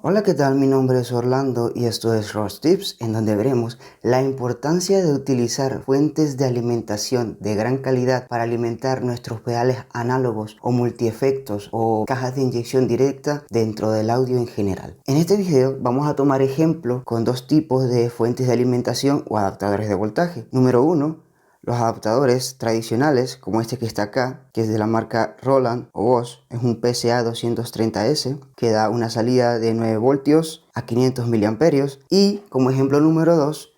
Hola, ¿qué tal? Mi nombre es Orlando y esto es Ross Tips, en donde veremos la importancia de utilizar fuentes de alimentación de gran calidad para alimentar nuestros pedales análogos o multiefectos o cajas de inyección directa dentro del audio en general. En este video vamos a tomar ejemplo con dos tipos de fuentes de alimentación o adaptadores de voltaje. Número 1. Los adaptadores tradicionales, como este que está acá, que es de la marca Roland o Bosch, es un PCA 230S, que da una salida de 9 voltios a 500 miliamperios. Y como ejemplo número 2,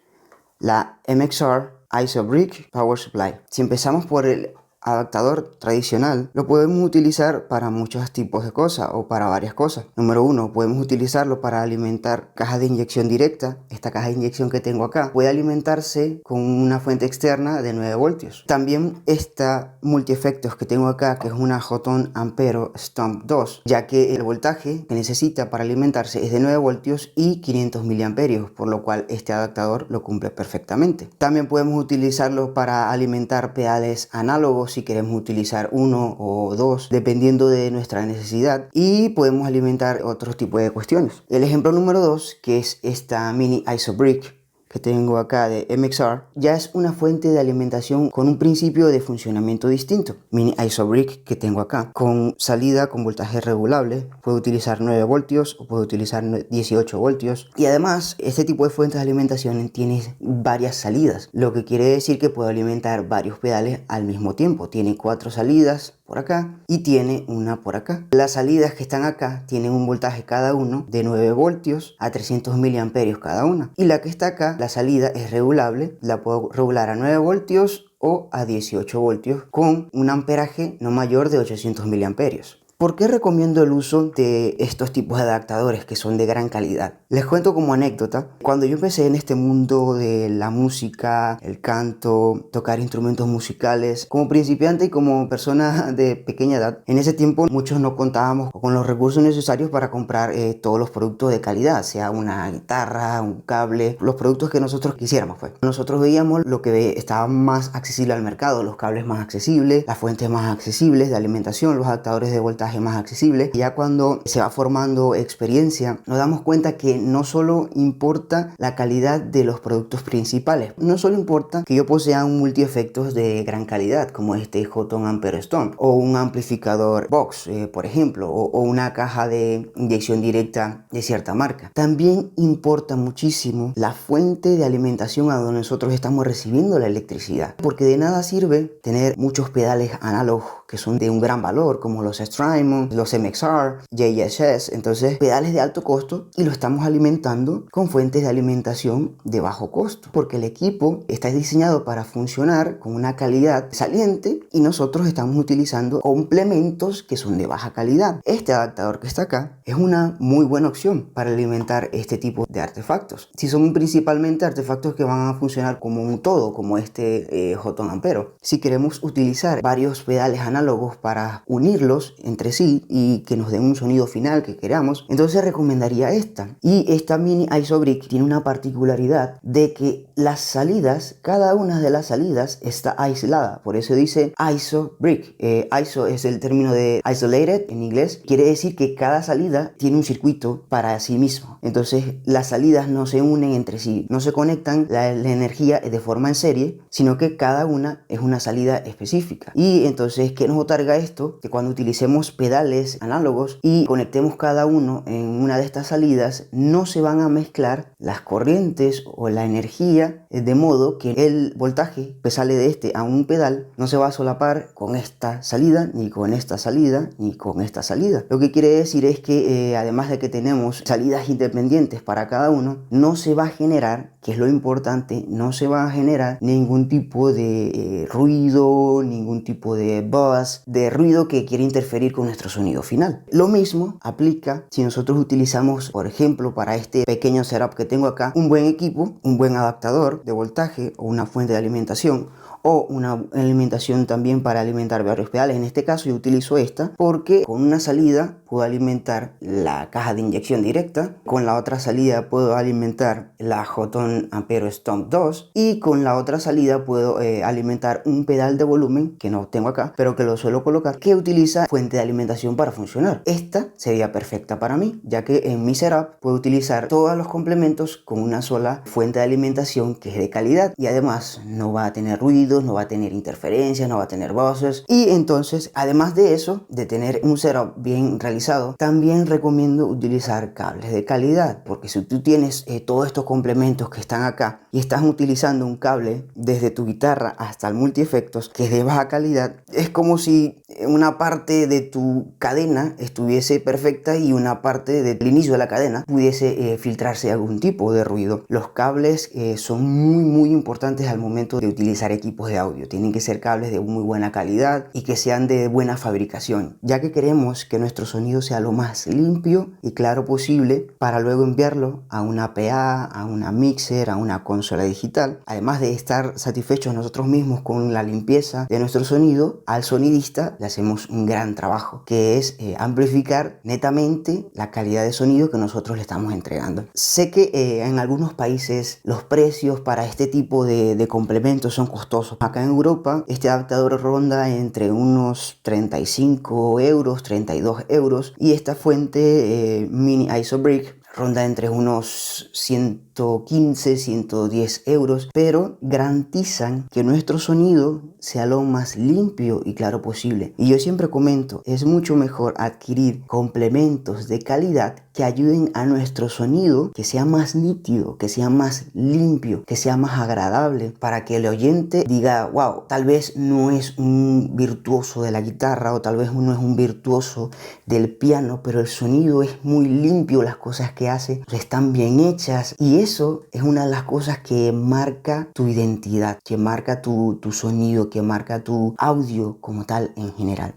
la MXR IsoBrick Power Supply. Si empezamos por el adaptador tradicional, lo podemos utilizar para muchos tipos de cosas o para varias cosas. Número 1, podemos utilizarlo para alimentar cajas de inyección directa. Esta caja de inyección que tengo acá puede alimentarse con una fuente externa de 9 voltios. También esta multiefectos que tengo acá, que es una Hotone Ampero Stomp 2, ya que el voltaje que necesita para alimentarse es de 9 voltios y 500 miliamperios, por lo cual este adaptador lo cumple perfectamente. También podemos utilizarlo para alimentar pedales análogos si queremos utilizar uno o dos, dependiendo de nuestra necesidad, y podemos alimentar otros tipos de cuestiones. El ejemplo número 2, que es esta mini IsoBrick que tengo acá de MXR, ya es una fuente de alimentación con un principio de funcionamiento distinto. Mini IsoBrick que tengo acá, con salida con voltaje regulable, puedo utilizar 9 voltios o puedo utilizar 18 voltios. Y además, este tipo de fuentes de alimentación tiene varias salidas, lo que quiere decir que puedo alimentar varios pedales al mismo tiempo. Tiene 4 salidas por acá y tiene una por acá. Las salidas que están acá tienen un voltaje cada uno de 9 voltios a 300 miliamperios cada una, y la que está acá, la salida es regulable, la puedo regular a 9 voltios o a 18 voltios con un amperaje no mayor de 800 miliamperios. ¿Por qué recomiendo el uso de estos tipos de adaptadores que son de gran calidad? Les cuento como anécdota, cuando yo empecé en este mundo de la música, el canto, tocar instrumentos musicales, como principiante y como persona de pequeña edad, en ese tiempo muchos no contábamos con los recursos necesarios para comprar todos los productos de calidad, sea una guitarra, un cable, los productos que nosotros quisiéramos. Nosotros veíamos lo que estaba más accesible al mercado, los cables más accesibles, las fuentes más accesibles de alimentación, los adaptadores de voltaje más accesible. Ya cuando se va formando experiencia, nos damos cuenta que no solo importa la calidad de los productos principales, no solo importa que yo posea un multiefectos de gran calidad como este Hotone Ampero Stomp o un amplificador Box, por ejemplo, o una caja de inyección directa de cierta marca. También importa muchísimo la fuente de alimentación a donde nosotros estamos recibiendo la electricidad, porque de nada sirve tener muchos pedales análogos que son de un gran valor, como los Strymon, los MXR, JSS, entonces pedales de alto costo, y lo estamos alimentando con fuentes de alimentación de bajo costo, porque el equipo está diseñado para funcionar con una calidad saliente y nosotros estamos utilizando complementos que son de baja calidad. Este adaptador que está acá es una muy buena opción para alimentar este tipo de artefactos. Si son principalmente artefactos que van a funcionar como un todo, como este Hotone Ampero. Si queremos utilizar varios pedales análogos para unirlos entre sí y que nos den un sonido final que queramos, entonces recomendaría esta. Y esta mini IsoBrick tiene una particularidad de que las salidas, cada una de las salidas está aislada, por eso dice IsoBrick. ISO es el término de isolated en inglés, quiere decir que cada salida tiene un circuito para sí mismo. Entonces las salidas no se unen entre sí, no se conectan la energía de forma en serie, sino que cada una es una salida específica. Y entonces, ¿qué nos otorga esto? Que cuando utilicemos pedales análogos y conectemos cada uno en una de estas salidas, no se van a mezclar las corrientes o la energía, de modo que el voltaje que sale de este a un pedal no se va a solapar con esta salida, ni con esta salida, ni con esta salida. Lo que quiere decir es que además de que tenemos salidas independientes para cada uno, no se va a generar, que es lo importante, no se va a generar ningún tipo de ruido, ningún tipo de buzz, de ruido que quiere interferir con nuestro sonido final. Lo mismo aplica si nosotros utilizamos, por ejemplo, para este pequeño setup que tengo acá, un buen equipo, un buen adaptador de voltaje o una fuente de alimentación, o una alimentación también para alimentar varios pedales. En este caso yo utilizo esta porque con una salida puedo alimentar la caja de inyección directa, con la otra salida puedo alimentar la Hotone Ampero Stomp 2 y con la otra salida puedo alimentar un pedal de volumen que no tengo acá, pero que lo suelo colocar, que utiliza fuente de alimentación para funcionar. Esta sería perfecta para mí, ya que en mi setup puedo utilizar todos los complementos con una sola fuente de alimentación que es de calidad y además no va a tener ruidos, no va a tener interferencias, no va a tener voces. Y entonces, además de eso, de tener un setup bien realizado, también recomiendo utilizar cables de calidad, porque si tú tienes todos estos complementos que están acá y estás utilizando un cable desde tu guitarra hasta el multiefectos que es de baja calidad, es como si una parte de tu cadena estuviese perfecta y una parte del inicio de la cadena pudiese filtrarse algún tipo de ruido. Los cables son muy importantes al momento de utilizar equipos de audio. Tienen que ser cables de muy buena calidad y que sean de buena fabricación, ya que queremos que nuestro sonido sea lo más limpio y claro posible para luego enviarlo a una PA, a una mixer, a una consola digital. Además de estar satisfechos nosotros mismos con la limpieza de nuestro sonido, al sonidista le hacemos un gran trabajo, que es amplificar netamente la calidad de sonido que nosotros le estamos entregando. Sé que en algunos países los precios para este tipo de complementos son costosos. Acá en Europa este adaptador ronda entre unos 35 euros, 32 euros y esta fuente mini Isobrick ronda entre unos 115, 110 euros, pero garantizan que nuestro sonido sea lo más limpio y claro posible. Y yo siempre comento, es mucho mejor adquirir complementos de calidad que ayuden a nuestro sonido que sea más nítido, que sea más limpio, que sea más agradable, para que el oyente diga, wow, tal vez no es un virtuoso de la guitarra o tal vez no es un virtuoso del piano, pero el sonido es muy limpio, las cosas que hace están bien hechas y eso es una de las cosas que marca tu identidad, que marca tu sonido, que marca tu audio como tal en general.